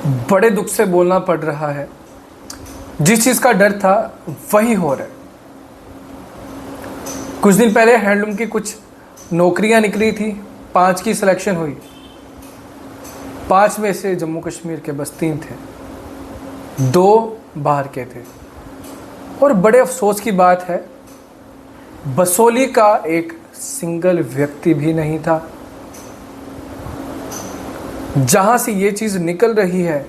बड़े दुख से बोलना पड़ रहा है, जिस चीज़ का डर था वही हो रहा है। कुछ दिन पहले हैंडलूम की कुछ नौकरियां निकली थी, 5 की सिलेक्शन हुई। 5 में से जम्मू कश्मीर के बस 3 थे, 2 बाहर के थे। और बड़े अफसोस की बात है, बसोली का एक सिंगल व्यक्ति भी नहीं था। जहां से ये चीज़ निकल रही है,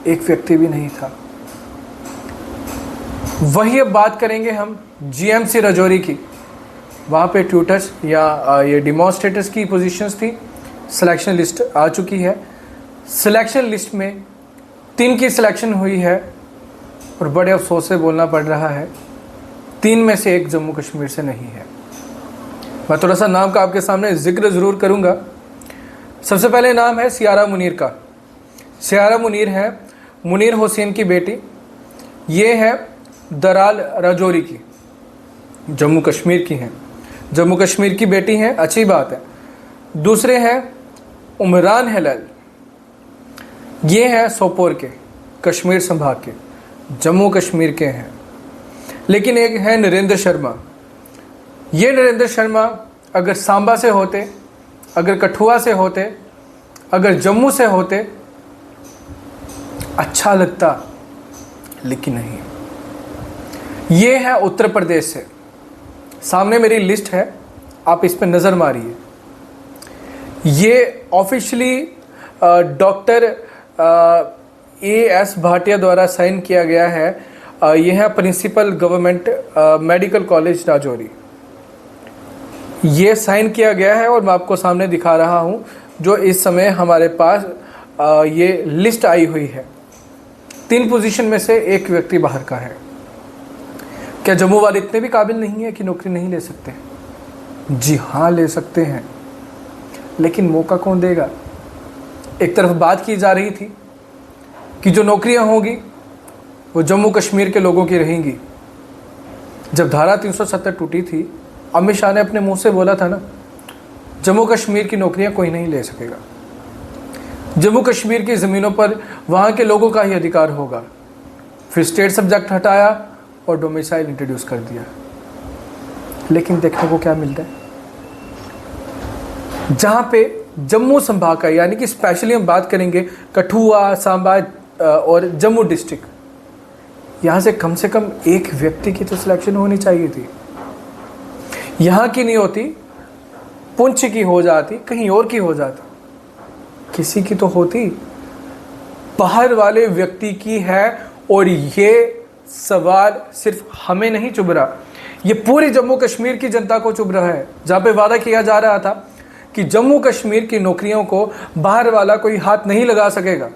एक व्यक्ति भी नहीं था। वही अब बात करेंगे हम जीएमसी राजौरी की। वहाँ पे ट्यूटर्स या ये डिमॉन्स्ट्रेटर्स की पोजीशंस थी। सिलेक्शन लिस्ट आ चुकी है। सिलेक्शन लिस्ट में 3 की सिलेक्शन हुई है और बड़े अफसोस से बोलना पड़ रहा है, 3 में से 1 जम्मू कश्मीर से नहीं है। मैं थोड़ा सा नाम का आपके सामने जिक्र ज़रूर करूँगा। सबसे पहले नाम है सियारा मुनीर का। सियारा मुनीर है मुनीर हुसैन की बेटी। ये है दराल राजौरी की, जम्मू कश्मीर की हैं। जम्मू कश्मीर की बेटी हैं, अच्छी बात है। दूसरे हैं उमरान हिलाल, ये हैं सोपोर के, कश्मीर संभाग के, जम्मू कश्मीर के हैं। लेकिन एक है नरेंद्र शर्मा। ये नरेंद्र शर्मा अगर सांबा से होते, अगर कठुआ से होते, अगर जम्मू से होते, अच्छा लगता, लेकिन नहीं। ये है उत्तर प्रदेश से। सामने मेरी लिस्ट है, आप इस पर नज़र मारिए। ये ऑफिशियली डॉक्टर AS भाटिया द्वारा साइन किया गया है। ये है principal government medical college Rajouri. ये साइन किया गया है और मैं आपको सामने दिखा रहा हूँ, जो इस समय हमारे पास ये लिस्ट आई हुई है। 3 पोजीशन में से 1 व्यक्ति बाहर का है। क्या जम्मू वाले इतने भी काबिल नहीं है कि नौकरी नहीं ले सकते? जी हाँ, ले सकते हैं, लेकिन मौका कौन देगा? एक तरफ बात की जा रही थी कि जो नौकरियां होंगी वो जम्मू कश्मीर के लोगों की रहेंगी। जब धारा 370 टूटी थी, अमित शाह ने अपने मुंह से बोला था ना, जम्मू कश्मीर की नौकरियां कोई नहीं ले सकेगा। जम्मू कश्मीर की ज़मीनों पर वहाँ के लोगों का ही अधिकार होगा। फिर स्टेट सब्जेक्ट हटाया और डोमिसाइल इंट्रोड्यूस कर दिया। लेकिन देखने को क्या मिलता है, जहाँ पे जम्मू संभाग का, यानी कि स्पेशली हम बात करेंगे कठुआ, सांबा और जम्मू डिस्ट्रिक्ट, यहाँ से कम 1 व्यक्ति की तो सिलेक्शन होनी चाहिए थी। यहाँ की नहीं होती, पुंछ की हो जाती, कहीं और की हो जाती, किसी की तो होती, बाहर वाले व्यक्ति की है। और ये सवाल सिर्फ हमें नहीं चुभ रहा, ये पूरी जम्मू कश्मीर की जनता को चुभ रहा है। जहाँ पे वादा किया जा रहा था कि जम्मू कश्मीर की नौकरियों को बाहर वाला कोई हाथ नहीं लगा सकेगा।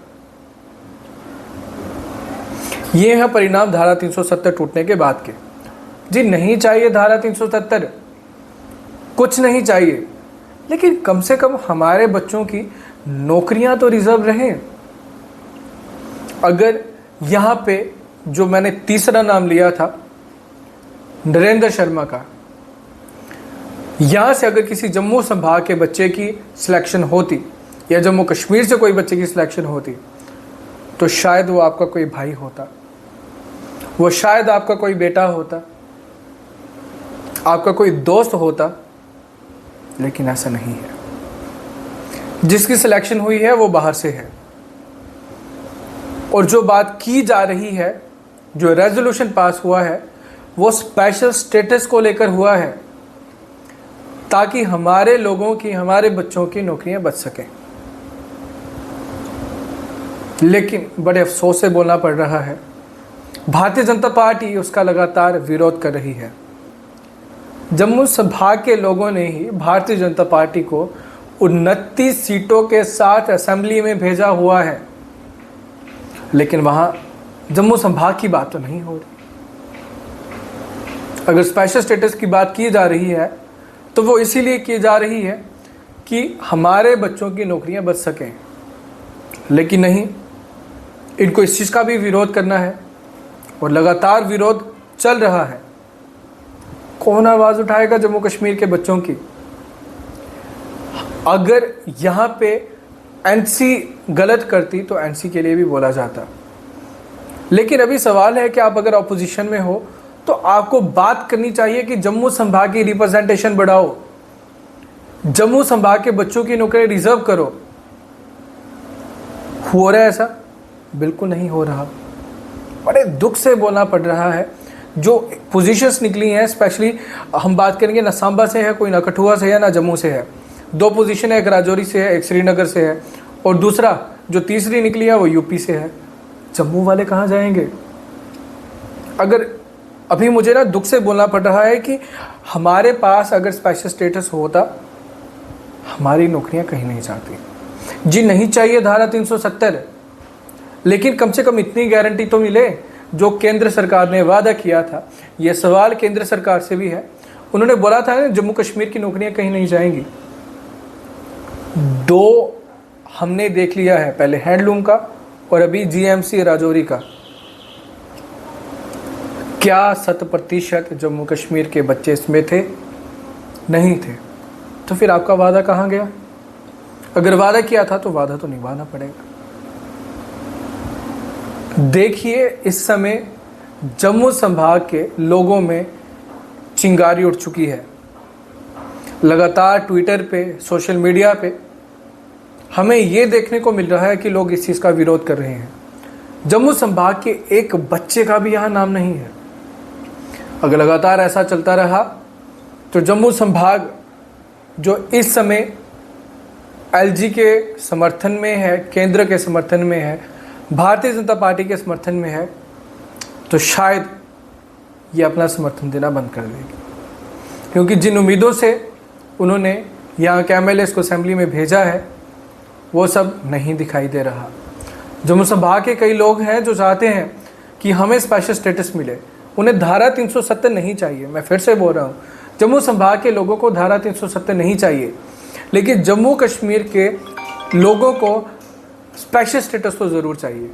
ये है परिणाम धारा 370 टूटने के बाद के। जी नहीं चाहिए धारा 370, कुछ नहीं चाहिए, लेकिन कम से कम हमारे बच्चों की नौकरियां तो रिजर्व रहें। अगर यहाँ पे जो मैंने तीसरा नाम लिया था नरेंद्र शर्मा का, यहाँ से अगर किसी जम्मू संभाग के बच्चे की सिलेक्शन होती या जम्मू कश्मीर से कोई बच्चे की सिलेक्शन होती, तो शायद वो आपका कोई भाई होता, वो शायद आपका कोई बेटा होता, आपका कोई दोस्त होता। लेकिन ऐसा नहीं है। जिसकी सिलेक्शन हुई है वो बाहर से है। और जो बात की जा रही है, जो रेजोल्यूशन पास हुआ है, वो स्पेशल स्टेटस को लेकर हुआ है, ताकि हमारे लोगों की, हमारे बच्चों की नौकरियां बच सकें। लेकिन बड़े अफसोस से बोलना पड़ रहा है, भारतीय जनता पार्टी उसका लगातार विरोध कर रही है। जम्मू संभाग के लोगों ने ही भारतीय जनता पार्टी को 29 सीटों के साथ असेंबली में भेजा हुआ है, लेकिन वहाँ जम्मू संभाग की बात तो नहीं हो रही। अगर स्पेशल स्टेटस की बात की जा रही है तो वो इसीलिए की जा रही है कि हमारे बच्चों की नौकरियां बच सकें। लेकिन नहीं, इनको इस चीज़ का भी विरोध करना है और लगातार विरोध चल रहा है। कौन आवाज़ उठाएगा जम्मू कश्मीर के बच्चों की? अगर यहाँ पे एनसी गलत करती तो एनसी के लिए भी बोला जाता। लेकिन अभी सवाल है कि आप अगर ऑपोजिशन में हो तो आपको बात करनी चाहिए कि जम्मू संभाग की रिप्रेजेंटेशन बढ़ाओ, जम्मू संभाग के बच्चों की नौकरी रिजर्व करो। हो रहा है ऐसा? बिल्कुल नहीं हो रहा। बड़े दुख से बोलना पड़ रहा है। जो पोजीशंस निकली हैं, स्पेशली हम बात करेंगे ना सांबा से है, कोई ना कठुआ से है, ना जम्मू से है। 2 पोजीशन है, एक राजौरी से है, एक श्रीनगर से है, और दूसरा जो तीसरी निकली है वो यूपी से है। जम्मू वाले कहाँ जाएंगे? अगर अभी मुझे ना दुख से बोलना पड़ रहा है कि हमारे पास अगर स्पेशल स्टेटस होता, हमारी नौकरियां कहीं नहीं जाती। जी नहीं चाहिए धारा 370, लेकिन कम से कम इतनी गारंटी तो मिले जो केंद्र सरकार ने वादा किया था। यह सवाल केंद्र सरकार से भी है। उन्होंने बोला था ना जम्मू कश्मीर की नौकरियां कहीं नहीं जाएंगी। 2 हमने देख लिया है, पहले हैंडलूम का और अभी जीएमसी राजौरी का। क्या 100% जम्मू कश्मीर के बच्चे इसमें थे? नहीं थे। तो फिर आपका वादा कहाँ गया? अगर वादा किया था तो वादा तो निभाना पड़ेगा। देखिए इस समय जम्मू संभाग के लोगों में चिंगारी उठ चुकी है। लगातार ट्विटर पे, सोशल मीडिया पे हमें ये देखने को मिल रहा है कि लोग इस चीज़ का विरोध कर रहे हैं। जम्मू संभाग के एक बच्चे का भी यहाँ नाम नहीं है। अगर लगातार ऐसा चलता रहा तो जम्मू संभाग जो इस समय एलजी के समर्थन में है, केंद्र के समर्थन में है, भारतीय जनता पार्टी के समर्थन में है, तो शायद ये अपना समर्थन देना बंद कर देगी। क्योंकि जिन उम्मीदों से उन्होंने यहाँ के एमएलएस को असेंबली में भेजा है वो सब नहीं दिखाई दे रहा। जम्मू संभाग के कई लोग हैं जो चाहते हैं कि हमें स्पेशल स्टेटस मिले। उन्हें धारा 370 नहीं चाहिए। मैं फिर से बोल रहा हूँ, जम्मू संभाग के लोगों को धारा 370 नहीं चाहिए, लेकिन जम्मू कश्मीर के लोगों को स्पेशल स्टेटस तो ज़रूर चाहिए।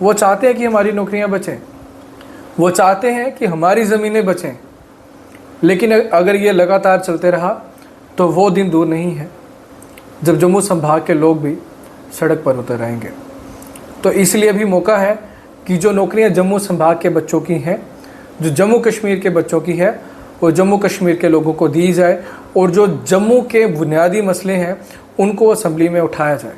वो चाहते हैं कि हमारी नौकरियां बचें, वो चाहते हैं कि हमारी ज़मीनें बचें। लेकिन अगर ये लगातार चलते रहा तो वो दिन दूर नहीं है जब जम्मू संभाग के लोग भी सड़क पर उतर आएंगे। तो इसलिए भी मौका है कि जो नौकरियां जम्मू संभाग के बच्चों की हैं, जो जम्मू कश्मीर के बच्चों की है, वो जम्मू कश्मीर के लोगों को दी जाए, और जो जम्मू के बुनियादी मसले हैं उनको असेंबली में उठाया जाए।